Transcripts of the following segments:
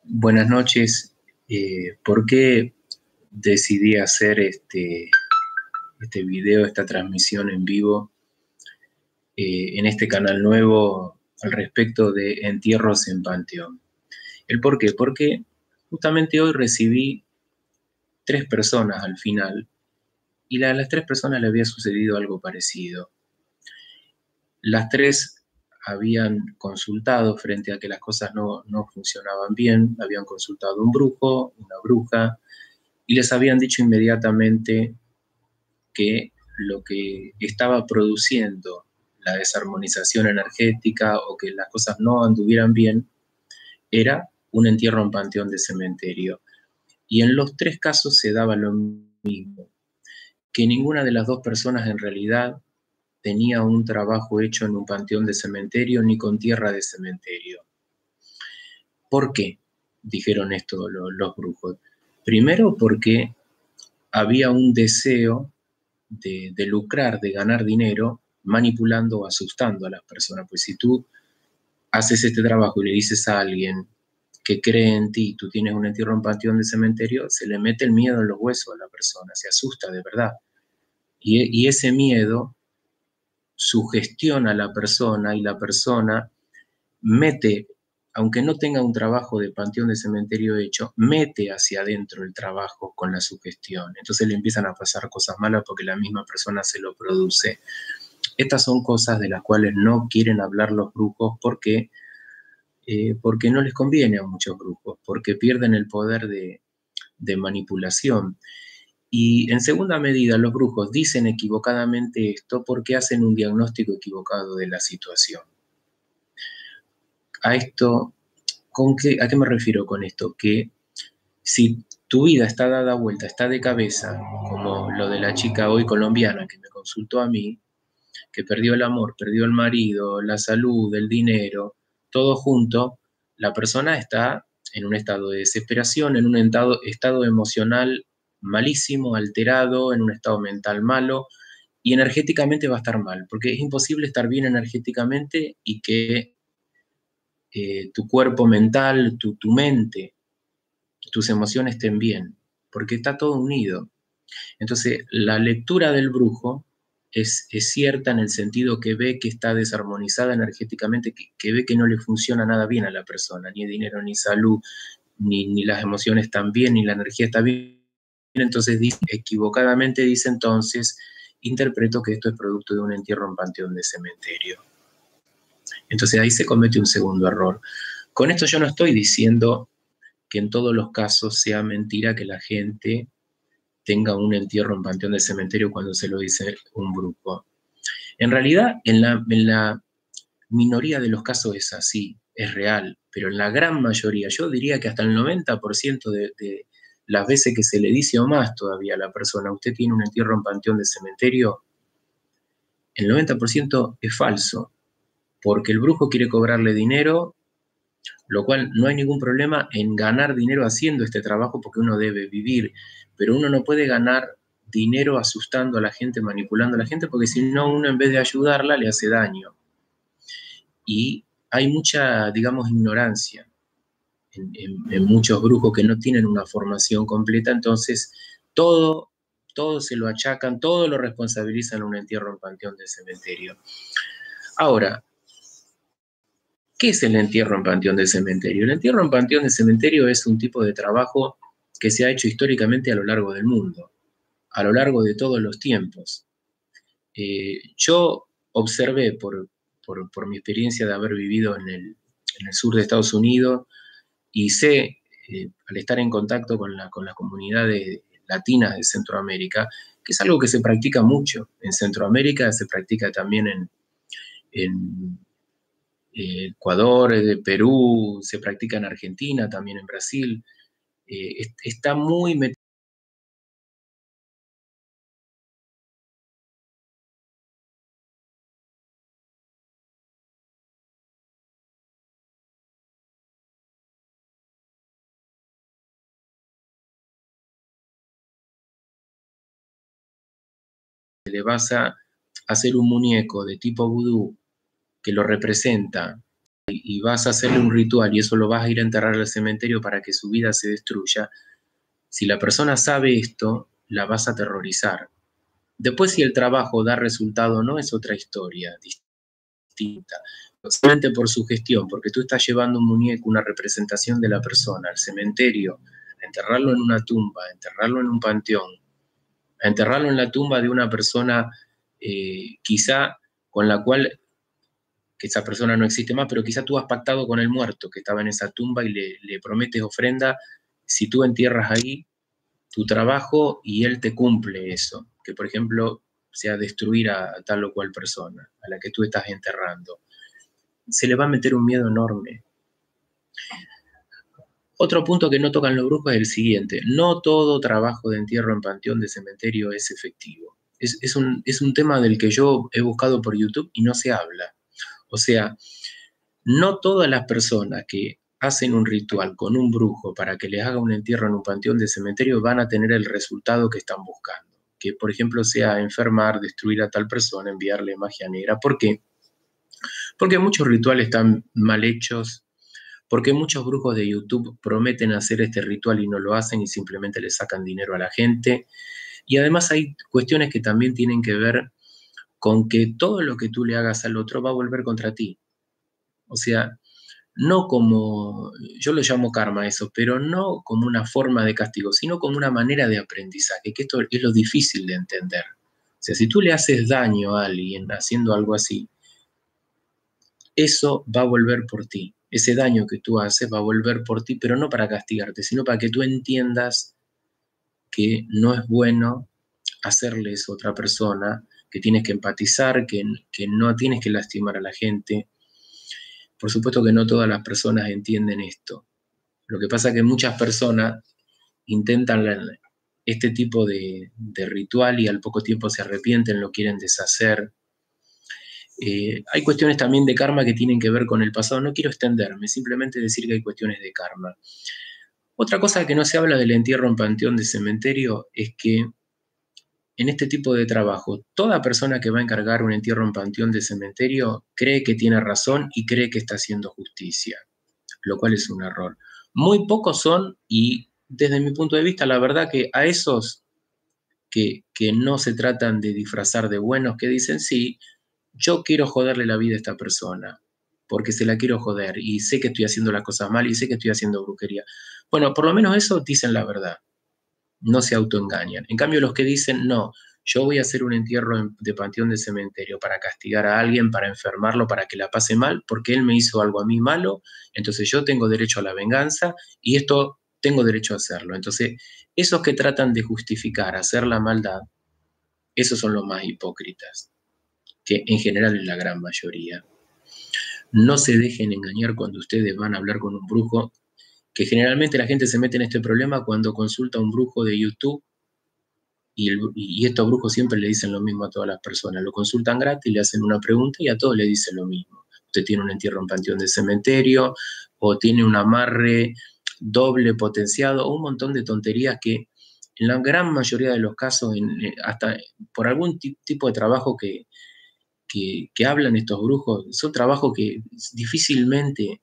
Buenas noches. ¿Por qué decidí hacer este video, esta transmisión en vivo en este canal nuevo al respecto de entierros en Panteón? ¿El por qué? Porque justamente hoy recibí tres personas al final y a las tres personas le había sucedido algo parecido. Las tres habían consultado frente a que las cosas no funcionaban bien, habían consultado un brujo, una bruja, y les habían dicho inmediatamente que lo que estaba produciendo la desarmonización energética o que las cosas no anduvieran bien era un entierro en panteón de cementerio. Y en los tres casos se daba lo mismo, que ninguna de las dos personas en realidad tenía un trabajo hecho en un panteón de cementerio ni con tierra de cementerio. ¿Por qué? Dijeron esto los brujos. Primero porque había un deseo de lucrar, de ganar dinero, manipulando o asustando a las personas. Pues si tú haces este trabajo y le dices a alguien que cree en ti, tú tienes un entierro en panteón de cementerio, se le mete el miedo en los huesos a la persona, se asusta de verdad. Y ese miedo sugestiona a la persona y la persona mete, aunque no tenga un trabajo de panteón de cementerio hecho, mete hacia adentro el trabajo con la sugestión. Entonces le empiezan a pasar cosas malas porque la misma persona se lo produce. Estas son cosas de las cuales no quieren hablar los brujos porque no les conviene a muchos brujos, porque pierden el poder de manipulación. Y en segunda medida, los brujos dicen equivocadamente esto porque hacen un diagnóstico equivocado de la situación. A esto, ¿a qué me refiero con esto? Que si tu vida está dada vuelta, está de cabeza, como lo de la chica hoy colombiana que me consultó a mí, que perdió el amor, perdió el marido, la salud, el dinero, todo junto, la persona está en un estado de desesperación, en un estado emocional malísimo, alterado, en un estado mental malo, y energéticamente va a estar mal, porque es imposible estar bien energéticamente y que tu cuerpo mental, tu mente, tus emociones estén bien, porque está todo unido. Entonces, la lectura del brujo es cierta en el sentido que ve que está desarmonizada energéticamente, que ve que no le funciona nada bien a la persona, ni dinero, ni salud, ni las emociones están bien, ni la energía está bien. Entonces, equivocadamente dice entonces, interpreto que esto es producto de un entierro en panteón de cementerio. Entonces ahí se comete un segundo error. Con esto yo no estoy diciendo que en todos los casos sea mentira que la gente tenga un entierro en panteón de cementerio cuando se lo dice un brujo. En realidad, en la minoría de los casos es así, es real, pero en la gran mayoría, yo diría que hasta el 90% de las veces que se le dice o más todavía a la persona, usted tiene un entierro en panteón de cementerio, el 90% es falso, porque el brujo quiere cobrarle dinero, lo cual no hay ningún problema en ganar dinero haciendo este trabajo porque uno debe vivir, pero uno no puede ganar dinero asustando a la gente, manipulando a la gente, porque si no, uno en vez de ayudarla le hace daño. Y hay mucha, digamos, ignorancia en muchos brujos que no tienen una formación completa, entonces todo, todo se lo achacan, todo lo responsabilizan en un entierro en panteón de cementerio. Ahora, ¿qué es el entierro en panteón de cementerio? El entierro en panteón de cementerio es un tipo de trabajo que se ha hecho históricamente a lo largo del mundo, a lo largo de todos los tiempos. Yo observé por mi experiencia de haber vivido en el sur de Estados Unidos y sé, al estar en contacto con la comunidad latina de Centroamérica, que es algo que se practica mucho. En Centroamérica se practica también en Ecuador, Perú, se practica en Argentina, también en Brasil. Está muy metido le vas a hacer un muñeco de tipo vudú que lo representa y vas a hacerle un ritual y eso lo vas a ir a enterrar al cementerio para que su vida se destruya, si la persona sabe esto, la vas a aterrorizar. Después, si el trabajo da resultado o no, es otra historia distinta. Solamente por su gestión, porque tú estás llevando un muñeco, una representación de la persona al cementerio, a enterrarlo en una tumba, a enterrarlo en un panteón, a enterrarlo en la tumba de una persona quizá con la cual, que esa persona no existe más, pero quizá tú has pactado con el muerto que estaba en esa tumba y le prometes ofrenda, si tú entierras ahí tu trabajo y él te cumple eso, que por ejemplo sea destruir a tal o cual persona, a la que tú estás enterrando. Se le va a meter un miedo enorme. Otro punto que no tocan los brujos es el siguiente: no todo trabajo de entierro en panteón de cementerio es efectivo. Es un tema del que yo he buscado por YouTube y no se habla. O sea, no todas las personas que hacen un ritual con un brujo para que les haga un entierro en un panteón de cementerio van a tener el resultado que están buscando. Que, por ejemplo, sea enfermar, destruir a tal persona, enviarle magia negra. ¿Por qué? Porque muchos rituales están mal hechos, porque muchos brujos de YouTube prometen hacer este ritual y no lo hacen y simplemente le sacan dinero a la gente. Y además hay cuestiones que también tienen que ver con que todo lo que tú le hagas al otro va a volver contra ti. O sea, no como, yo lo llamo karma eso, pero no como una forma de castigo, sino como una manera de aprendizaje, que esto es lo difícil de entender. O sea, si tú le haces daño a alguien haciendo algo así, eso va a volver por ti. Ese daño que tú haces va a volver por ti, pero no para castigarte, sino para que tú entiendas que no es bueno hacerle eso a otra persona, que tienes que empatizar, que no tienes que lastimar a la gente. Por supuesto que no todas las personas entienden esto. Lo que pasa es que muchas personas intentan este tipo de ritual y al poco tiempo se arrepienten, lo quieren deshacer. Hay cuestiones también de karma que tienen que ver con el pasado. No quiero extenderme, simplemente decir que hay cuestiones de karma. Otra cosa que no se habla del entierro en panteón de cementerio es que en este tipo de trabajo, toda persona que va a encargar un entierro en panteón de cementerio cree que tiene razón y cree que está haciendo justicia, lo cual es un error. Muy pocos son, y desde mi punto de vista, la verdad que a esos que no se tratan de disfrazar de buenos, que dicen, sí, yo quiero joderle la vida a esta persona, porque se la quiero joder, y sé que estoy haciendo las cosas mal, y sé que estoy haciendo brujería. Bueno, por lo menos eso dicen la verdad, no se autoengañan. En cambio, los que dicen, no, yo voy a hacer un entierro de panteón de cementerio para castigar a alguien, para enfermarlo, para que la pase mal, porque él me hizo algo a mí malo, entonces yo tengo derecho a la venganza y esto tengo derecho a hacerlo. Entonces, esos que tratan de justificar hacer la maldad, esos son los más hipócritas, que en general es la gran mayoría. No se dejen engañar cuando ustedes van a hablar con un brujo, que generalmente la gente se mete en este problema cuando consulta a un brujo de YouTube. Y estos brujos siempre le dicen lo mismo a todas las personas. Lo consultan gratis, le hacen una pregunta y a todos le dicen lo mismo. Usted tiene un entierro en panteón de cementerio, o tiene un amarre doble potenciado, o un montón de tonterías que en la gran mayoría de los casos, hasta por algún tipo de trabajo que hablan estos brujos, son trabajos que difícilmente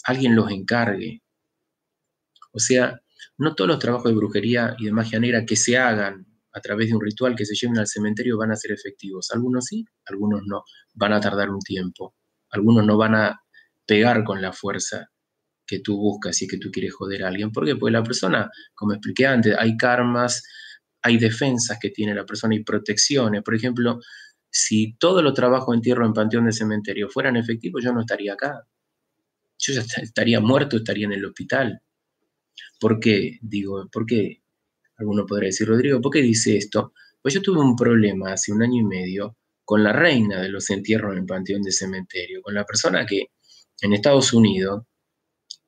alguien los encargue. O sea, no todos los trabajos de brujería y de magia negra que se hagan a través de un ritual que se lleven al cementerio van a ser efectivos. Algunos sí, algunos no. Van a tardar un tiempo. Algunos no van a pegar con la fuerza que tú buscas y que tú quieres joder a alguien. ¿Por qué? Porque la persona, como expliqué antes, hay karmas, hay defensas que tiene la persona y protecciones. Por ejemplo, si todos los trabajos de entierro en panteón de cementerio fueran efectivos, yo no estaría acá. Yo ya estaría muerto, estaría en el hospital. ¿Por qué? Digo, ¿por qué? Alguno podrá decir, Rodrigo, ¿por qué dice esto? Pues yo tuve un problema hace un año y medio con la reina de los entierros en el panteón de cementerio, con la persona que en Estados Unidos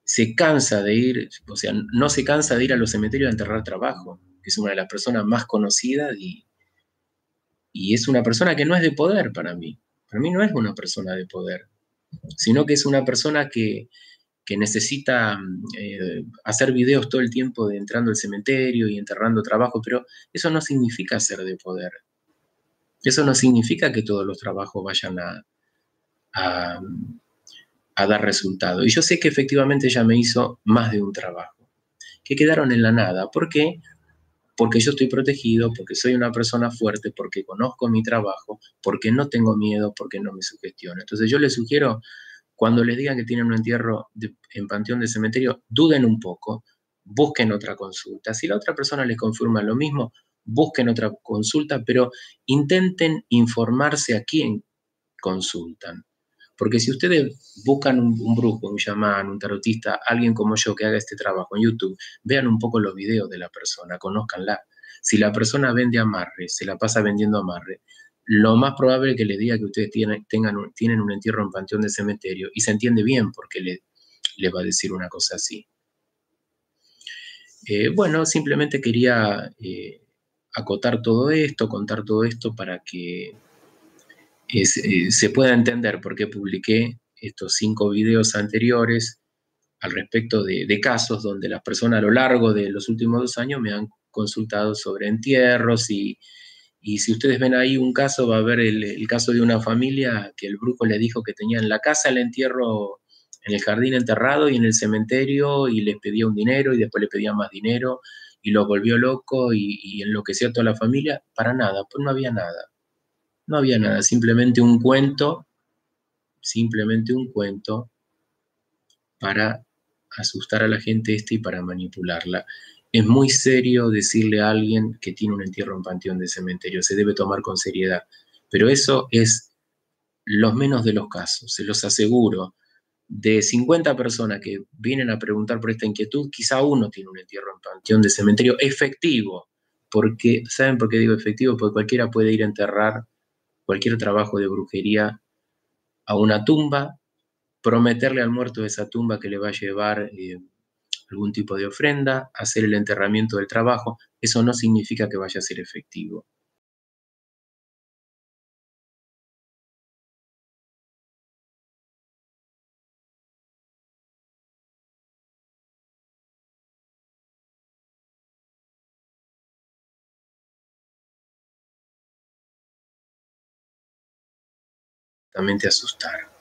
se cansa de ir, o sea, no se cansa de ir a los cementerios a enterrar trabajo, que es una de las personas más conocidas y es una persona que no es de poder para mí. Para mí no es una persona de poder, sino que es una persona que necesita hacer videos todo el tiempo de entrando al cementerio y enterrando trabajo, pero eso no significa ser de poder. Eso no significa que todos los trabajos vayan a a dar resultado. Y yo sé que efectivamente ella me hizo más de un trabajo, que quedaron en la nada. ¿Por qué? Porque yo estoy protegido, porque soy una persona fuerte, porque conozco mi trabajo, porque no tengo miedo, porque no me sugestiono. Entonces yo les sugiero, cuando les digan que tienen un entierro en Panteón de Cementerio, duden un poco, busquen otra consulta. Si la otra persona les confirma lo mismo, busquen otra consulta, pero intenten informarse a quién consultan. Porque si ustedes buscan un brujo, un chamán, un tarotista, alguien como yo que haga este trabajo en YouTube, vean un poco los videos de la persona, conózcanla. Si la persona vende amarre, se la pasa vendiendo amarre, lo más probable es que les diga que ustedes tienen un entierro en Panteón de Cementerio y se entiende bien por qué le va a decir una cosa así. Bueno, simplemente quería acotar todo esto, contar todo esto para que se pueda entender por qué publiqué estos 5 videos anteriores al respecto de casos donde las personas a lo largo de los últimos 2 años me han consultado sobre entierros y si ustedes ven ahí un caso, va a haber el caso de una familia que el brujo le dijo que tenía en la casa el entierro, en el jardín enterrado y en el cementerio, y les pedía un dinero y después le pedía más dinero y los volvió loco y enloqueció a toda la familia. Para nada, pues no había nada. No había nada, simplemente un cuento para asustar a la gente y para manipularla. Es muy serio decirle a alguien que tiene un entierro en Panteón de Cementerio, se debe tomar con seriedad. Pero eso es los menos de los casos, se los aseguro. De 50 personas que vienen a preguntar por esta inquietud, quizá uno tiene un entierro en Panteón de Cementerio efectivo. Porque, ¿saben por qué digo efectivo? Porque cualquiera puede ir a enterrar cualquier trabajo de brujería a una tumba, prometerle al muerto de esa tumba que le va a llevar algún tipo de ofrenda, hacer el enterramiento del trabajo. Eso no significa que vaya a ser efectivo. También te asustar.